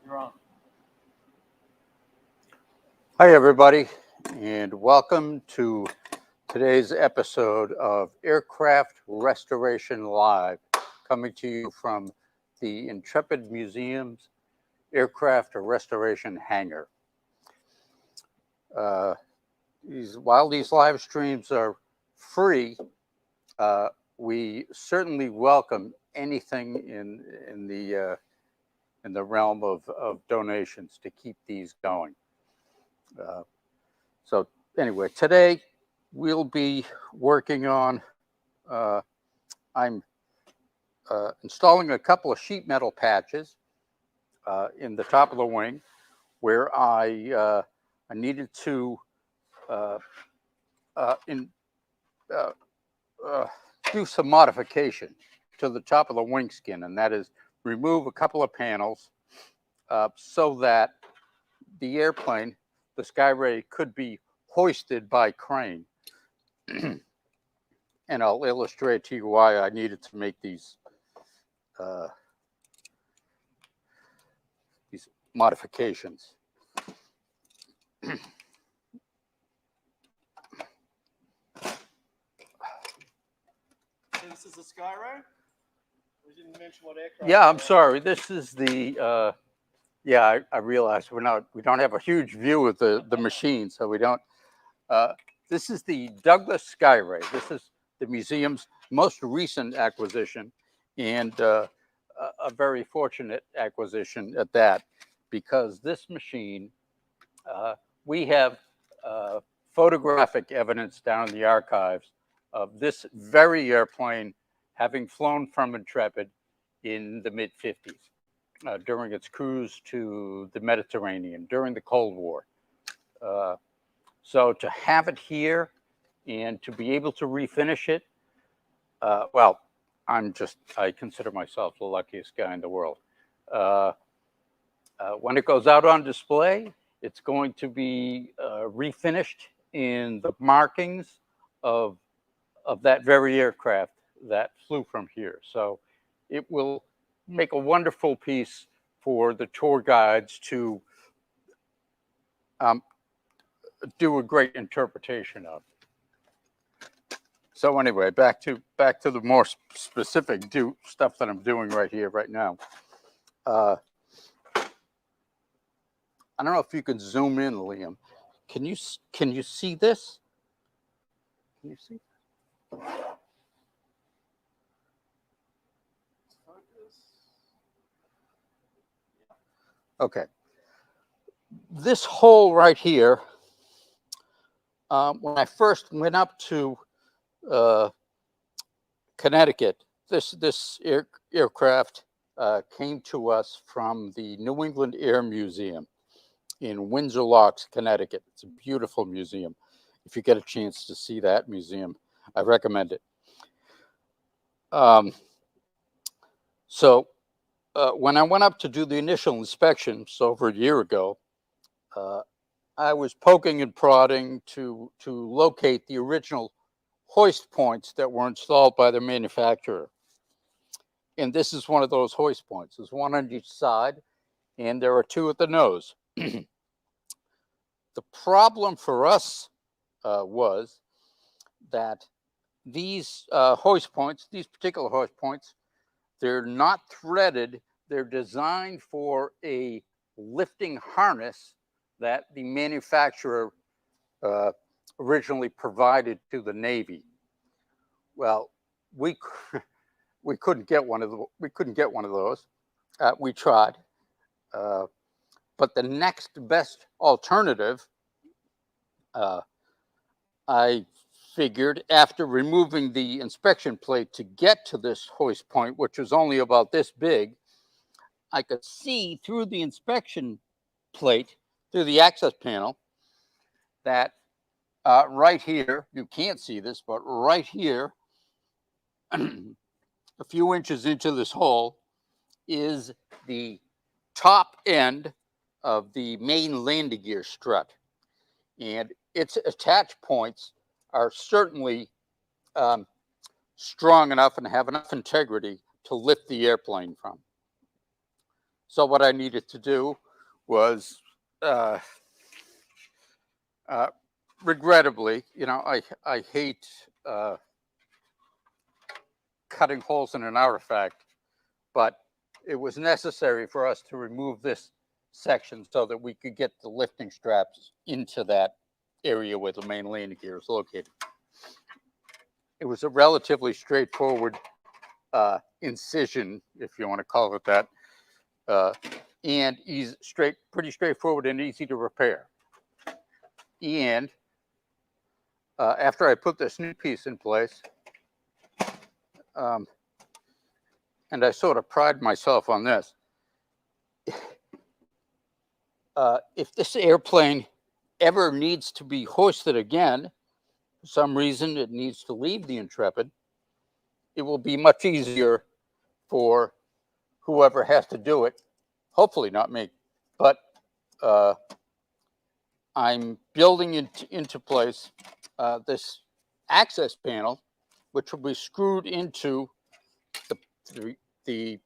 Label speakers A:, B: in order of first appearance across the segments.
A: You're on.
B: Hi, everybody, and welcome to today's episode of Aircraft Restoration Live, coming to you from the Intrepid Museum's Aircraft Restoration Hangar. While these live streams are free, we certainly welcome anything in the realm of donations to keep these going. So anyway, today we'll be working on, I'm installing a couple of sheet metal patches in the top of the wing where I needed to do some modification to the top of the wing skin, and that is remove a couple of panels so that the airplane, the Skyray, could be hoisted by crane. And I'll illustrate to you why I needed to make these modifications.
A: So this is the Skyray? We didn't mention what aircraft.
B: Yeah, I'm sorry. This is the yeah, I realize we don't have a huge view of the machine, so we don't. This is the Douglas Skyray. This is the museum's most recent acquisition, and a very fortunate acquisition at that, because this machine, we have photographic evidence down in the archives of this very airplane having flown from Intrepid in the mid-50s. During its cruise to the Mediterranean during the Cold War. So to have it here and to be able to refinish it, well, I consider myself the luckiest guy in the world. When it goes out on display, it's going to be refinished in the markings of that very aircraft that flew from here. So it will make a wonderful piece for the tour guides to do a great interpretation of. So anyway, back to the more specific stuff that I'm doing right here, right now. I don't know if you can zoom in, Liam. Can you see this? Can you see? Okay. This hole right here, when I first went up to Connecticut, this aircraft came to us from the New England Air Museum in Windsor Locks, Connecticut. It's a beautiful museum. If you get a chance to see that museum, I recommend it. So when I went up to do the initial inspection, so over a year ago, I was poking and prodding to locate the original hoist points that were installed by the manufacturer. And this is one of those hoist points. There's one on each side, and there are two at the nose. The problem for us was that these hoist points, these particular hoist points, they're not threaded. They're designed for a lifting harness that the manufacturer originally provided to the Navy. Well, we couldn't get one of those. We tried, but the next best alternative, I figured, after removing the inspection plate to get to this hoist point, which was only about this big, I could see through the inspection plate, through the access panel, that right here, you can't see this, but right here, a few inches into this hole, is the top end of the main landing gear strut. And its attach points are certainly strong enough and have enough integrity to lift the airplane from. So what I needed to do was, regrettably, I hate cutting holes in an artifact, but it was necessary for us to remove this section so that we could get the lifting straps into that area where the main landing gear is located. It was a relatively straightforward incision, if you want to call it that, and pretty straightforward and easy to repair. And after I put this new piece in place, and I sort of pride myself on this, if this airplane ever needs to be hoisted again, for some reason it needs to leave the Intrepid, it will be much easier for whoever has to do it, hopefully not me, but I'm building into place this access panel, which will be screwed into the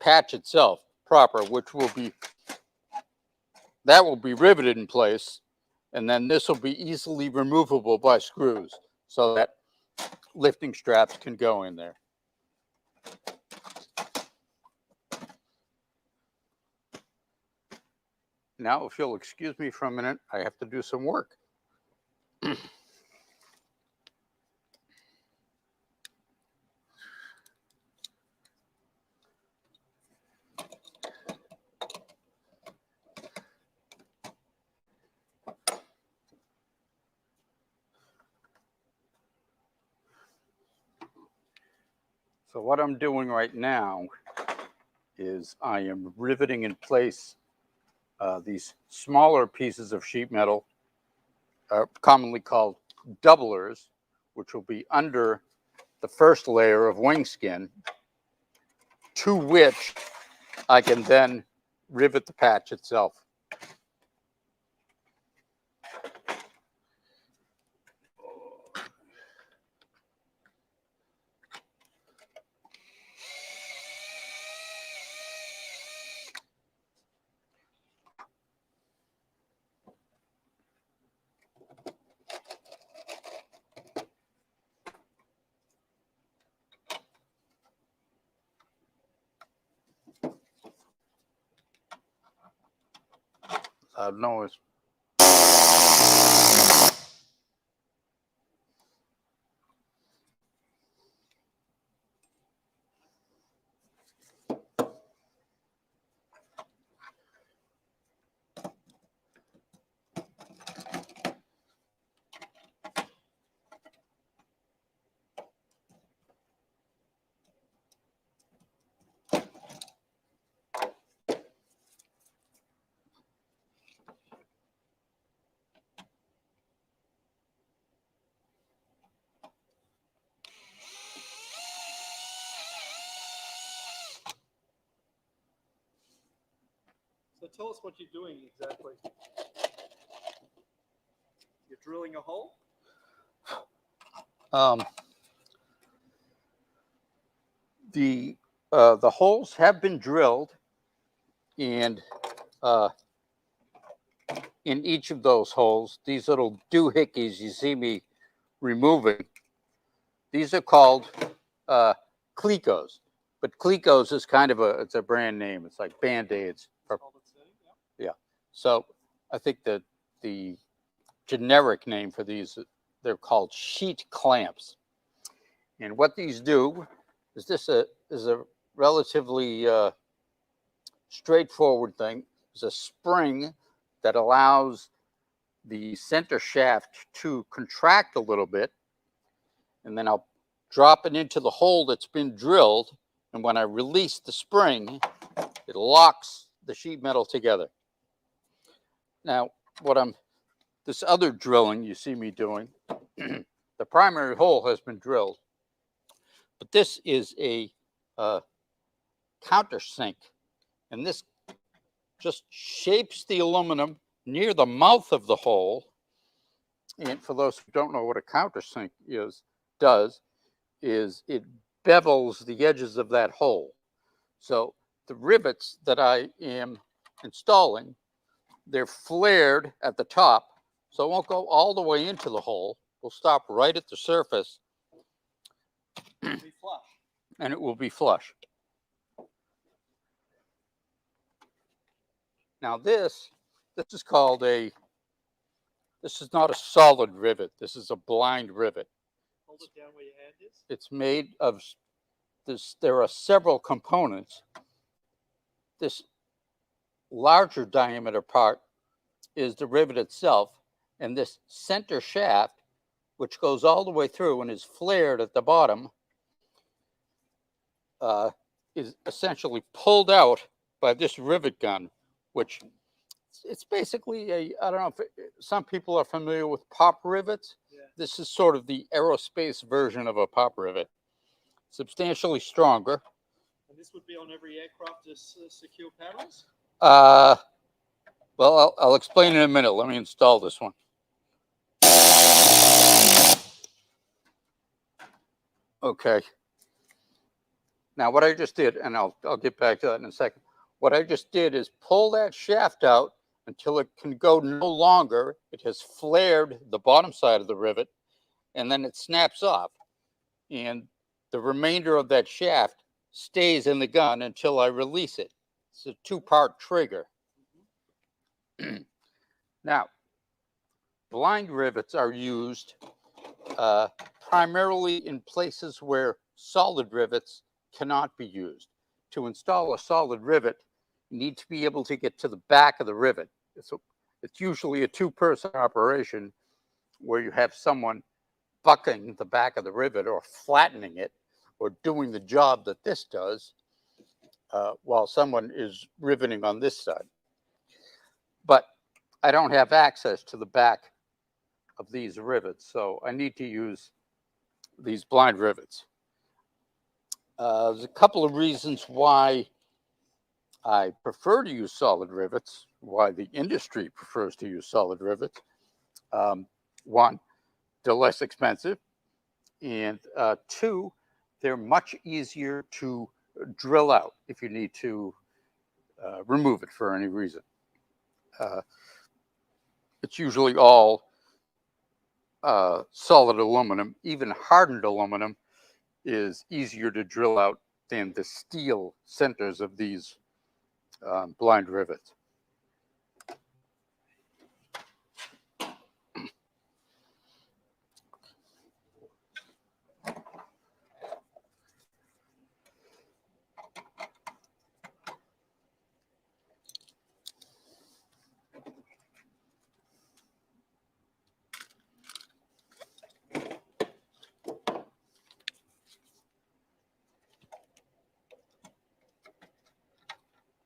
B: patch itself proper, which will be riveted in place, and then this will be easily removable by screws so that lifting straps can go in there. Now, if you'll excuse me for a minute, I have to do some work. So what I'm doing right now is I am riveting in place these smaller pieces of sheet metal, commonly called doublers, which will be under the first layer of wing skin, to which I can then rivet the patch itself. Loud noise.
A: So tell us what you're doing exactly. You're drilling a hole?
B: The holes have been drilled, and in each of those holes, these little doohickeys you see me removing, these are called Clecos. But Clecos is kind of it's a brand name. It's like Band-Aids. Yeah. So I think that the generic name for these, they're called sheet clamps. And what these do is this is a relatively straightforward thing. It's a spring that allows the center shaft to contract a little bit, and then I'll drop it into the hole that's been drilled, and when I release the spring, it locks the sheet metal together. Now, this other drilling you see me doing, the primary hole has been drilled, but this is a countersink, and this just shapes the aluminum near the mouth of the hole. And for those who don't know what a countersink does, is it bevels the edges of that hole. So the rivets that I am installing, they're flared at the top, so it won't go all the way into the hole. We'll stop right at the surface.
A: It'll be flush.
B: And it will be flush. Now this is called this is not a solid rivet. This is a blind rivet.
A: Hold it down where your hand is.
B: It's made of this. There are several components. This larger diameter part is the rivet itself, and this center shaft, which goes all the way through and is flared at the bottom, is essentially pulled out by this rivet gun, which it's basically I don't know if some people are familiar with pop rivets.
A: Yeah.
B: This is sort of the aerospace version of a pop rivet, substantially stronger.
A: And this would be on every aircraft to secure panels?
B: Well, I'll explain in a minute. Let me install this one. Okay. Now what I just did, and I'll get back to that in a second. What I just did is pull that shaft out until it can go no longer. It has flared the bottom side of the rivet, and then it snaps off. And the remainder of that shaft stays in the gun until I release it. It's a two-part trigger. Now, blind rivets are used primarily in places where solid rivets cannot be used. To install a solid rivet, you need to be able to get to the back of the rivet. It's usually a two-person operation where you have someone bucking the back of the rivet or flattening it or doing the job that this does while someone is riveting on this side. But I don't have access to the back of these rivets, so I need to use these blind rivets. There's a couple of reasons why I prefer to use solid rivets, why the industry prefers to use solid rivets. One, they're less expensive, and two, they're much easier to drill out if you need to remove it for any reason. It's usually all solid aluminum. Even hardened aluminum is easier to drill out than the steel centers of these blind rivets.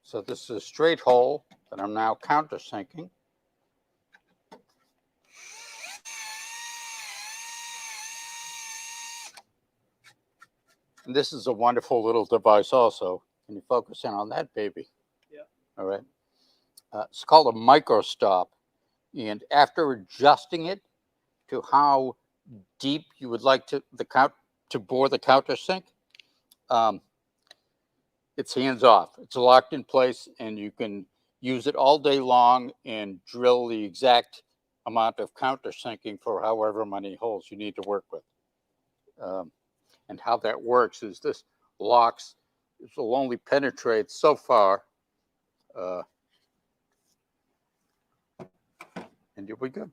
B: So this is a straight hole that I'm now countersinking. And this is a wonderful little device also. Can you focus in on that baby?
A: Yeah.
B: All right. It's called a micro stop. And after adjusting it to how deep you would like to bore the countersink, it's hands off. It's locked in place, and you can use it all day long and drill the exact amount of countersinking for however many holes you need to work with. And how that works is this locks, this will only penetrate so far, and you'll be good.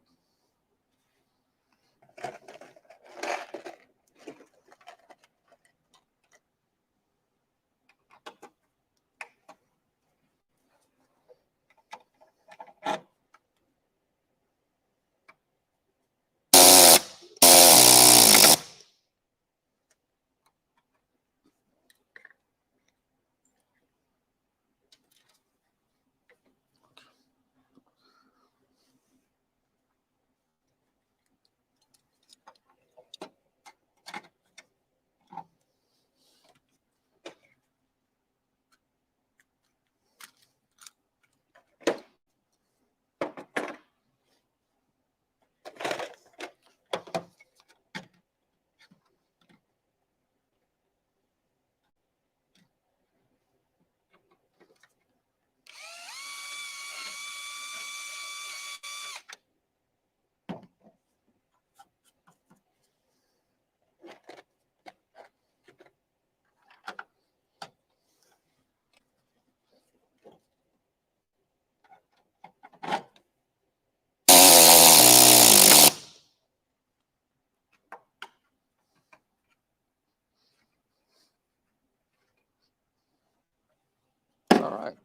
B: right.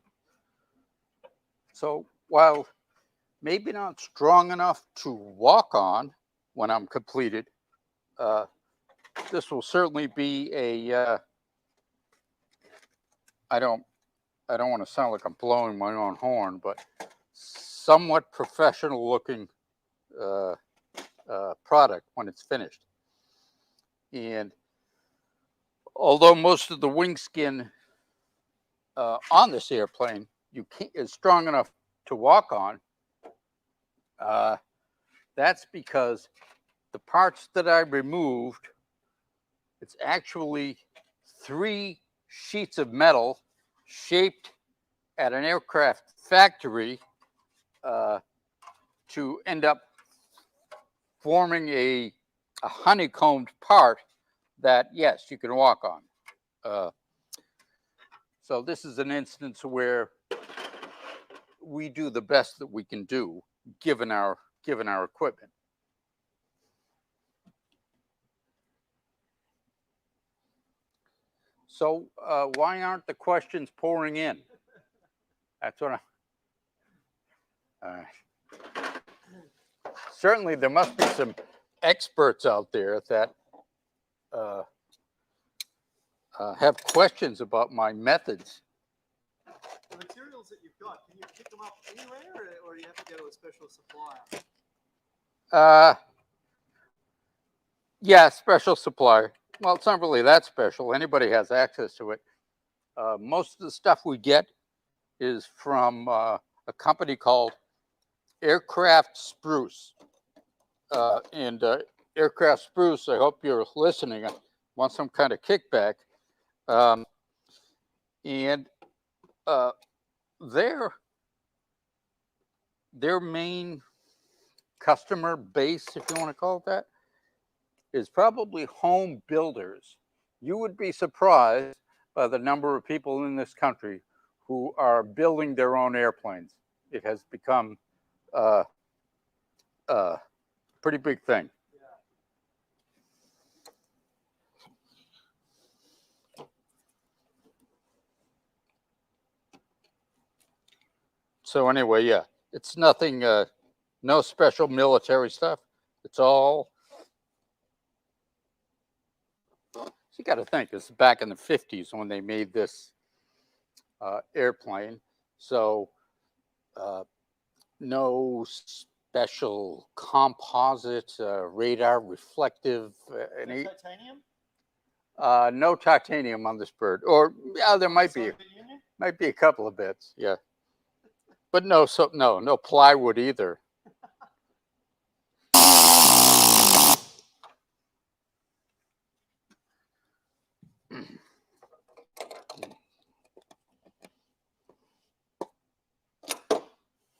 B: So while maybe not strong enough to walk on when I'm completed, this will certainly be a, I don't want to sound like I'm blowing my own horn, but somewhat professional looking product when it's finished. And although most of the wing skin on this airplane is strong enough to walk on, that's because the parts that I removed, it's actually 3 sheets of metal shaped at an aircraft factory to end up forming a honeycombed part that, yes, you can walk on. So this is an instance where we do the best that we can do given our equipment. So why aren't the questions pouring in? That's what certainly there must be some experts out there that have questions about my methods.
A: The materials that you've got, can you pick them up anywhere, or do you have to go to a special supplier?
B: Yeah, special supplier. Well, it's not really that special. Anybody has access to it. Most of the stuff we get is from a company called Aircraft Spruce. And Aircraft Spruce, I hope you're listening. I want some kind of kickback. And their main customer base, if you want to call it that, is probably home builders. You would be surprised by the number of people in this country who are building their own airplanes. It has become a pretty big thing. So anyway, yeah, it's nothing, no special military stuff. It's all, you got to think, this is back in the 50s when they made this airplane. So no special composite, radar reflective.
A: Any titanium?
B: No titanium on this bird. Or, yeah, there might be a couple of bits, yeah. But no plywood either.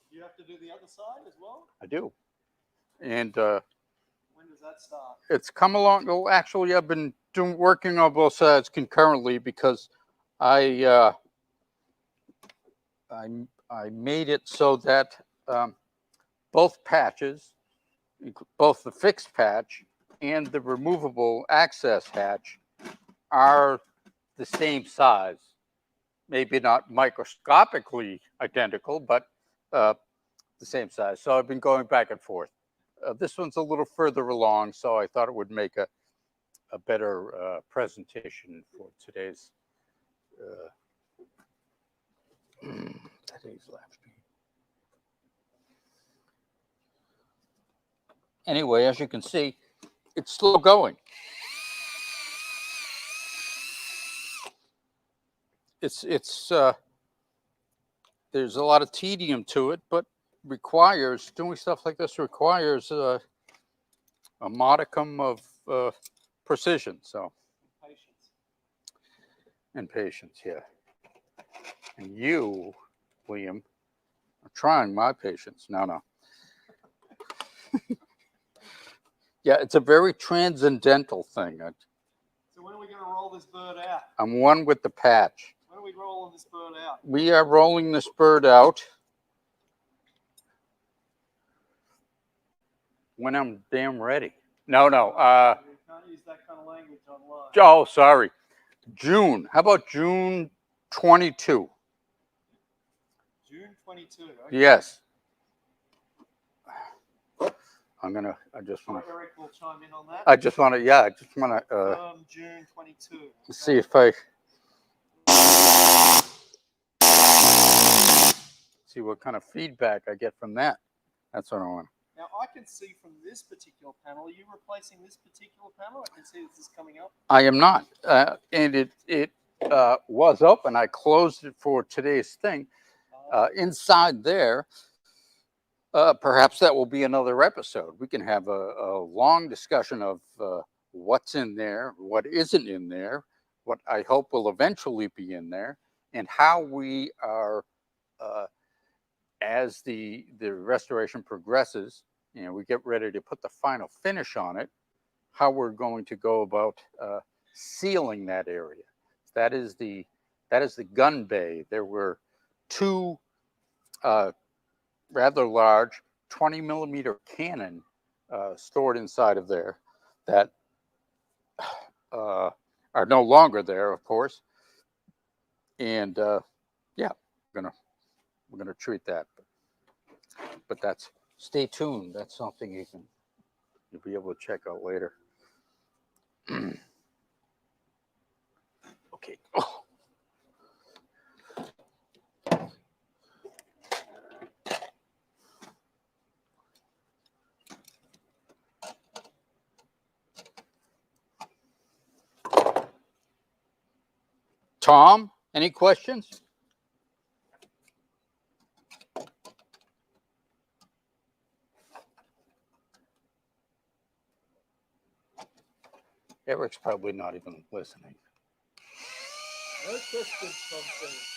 A: You have to do the other side as well?
B: I do. And
A: when does that start?
B: It's come along. Oh, actually, I've been working on both sides concurrently because I made it so that both patches, both the fixed patch and the removable access hatch, are the same size. Maybe not microscopically identical, but the same size. So I've been going back and forth. This one's a little further along, so I thought it would make a better presentation for today's live stream. Anyway, as you can see, it's slow going. There's a lot of tedium to it, but doing stuff like this requires a modicum of precision. So and patience, yeah. And you, William, are trying my patience. No. Yeah, it's a very transcendental thing.
A: So when are we going to roll this bird out?
B: I'm one with the patch.
A: When are we rolling this bird out?
B: We are rolling this bird out when I'm damn ready. No.
A: You can't use that kind of language online.
B: Oh, sorry. June. How about June 22?
A: 22. Okay.
B: Yes. I just
A: Sure,
B: want to,
A: Eric will chime in on that.
B: I just want to, yeah, I just want to
A: June 22.
B: see if I, see what kind of feedback I get from that. That's what I want.
A: Now I can see from this particular panel. Are you replacing this particular panel? I can see this is coming up.
B: I am not, and it was open. I closed it for today's thing. Inside there, perhaps that will be another episode. We can have a long discussion of what's in there, what isn't in there, what I hope will eventually be in there, and how we are, as the restoration progresses, you know, we get ready to put the final finish on it, how we're going to go about sealing that area. That is the gun bay. There were two rather large 20mm cannon stored inside of there that are no longer there, of course. And yeah, we're gonna treat that. But that's, stay tuned. That's something you'll be able to check out later. Okay. Oh. Tom, any questions? Eric's probably not even listening.
A: No questions, Tom says.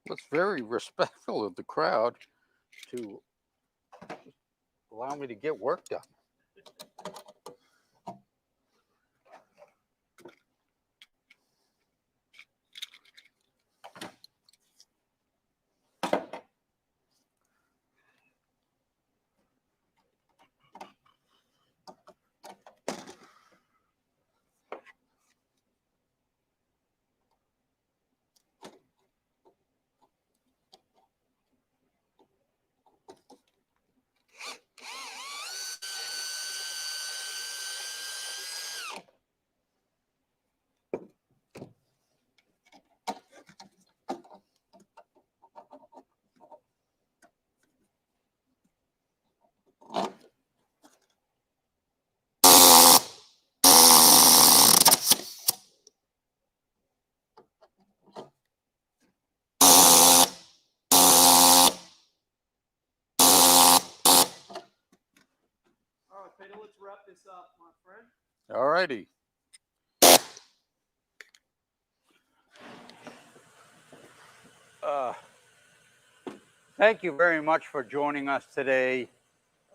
B: Well, it's very respectful of the crowd to allow me to get work done.
A: Peter, let's wrap this up, my friend.
B: All righty. Thank you very much for joining us today.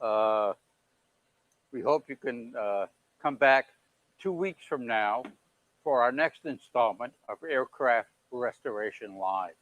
B: We hope you can come back 2 weeks from now for our next installment of Aircraft Restoration Live.